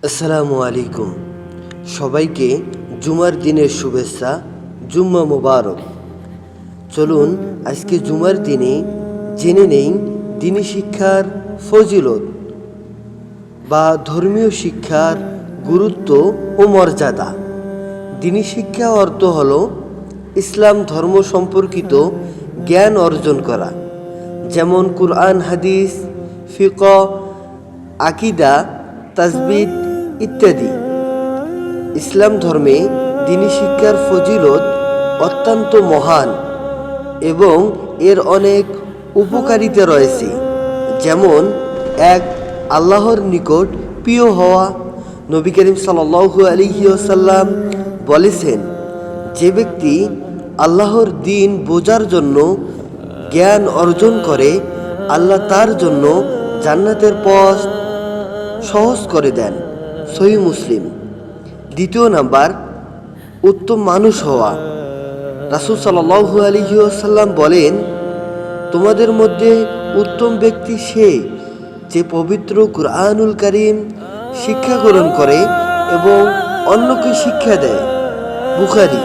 আসসালামু আলাইকুম। সবাইকে জুমার দিনের শুভেচ্ছা। জুম্মা মোবারক। চলুন আজকে জুমার দিনে জেনে নেই দ্বীনি শিক্ষার ফজিলত বা ধর্মীয় শিক্ষার গুরুত্ব ও মর্যাদা। দ্বীনি শিক্ষা অর্থ হল ইসলাম ধর্ম সম্পর্কিত জ্ঞান অর্জন করা, যেমন কুরআন, হাদিস, ফিকহ, আকীদা, তাজবিদ ইত্যাদি। ইসলাম ধর্মে দ্বীনি শিক্ষার ফজিলত অত্যন্ত মহান এবং এর অনেক উপকারিতা রয়েছে। যেমন এক, আল্লাহর নিকট প্রিয় হওয়া। নবী করিম সাল্লাল্লাহু আলাইহি ওয়াসাল্লাম বলেছেন, যে ব্যক্তি আল্লাহর দ্বীন বোঝার জন্য জ্ঞান অর্জন করে, আল্লাহ তার জন্য জান্নাতের পথ সহজ করে দেন। সহিহ মুসলিম। দ্বিতীয় নাম্বার, উত্তম মানুষ হওয়া। রাসূল সাল্লাল্লাহু আলাইহি ওয়াসাল্লাম বলেন, তোমাদের মধ্যে উত্তম ব্যক্তি সে যে পবিত্র কুরআনুল কারীম শিক্ষা গ্রহণ করে এবং অন্যকে শিক্ষা দেয়। বুখারী।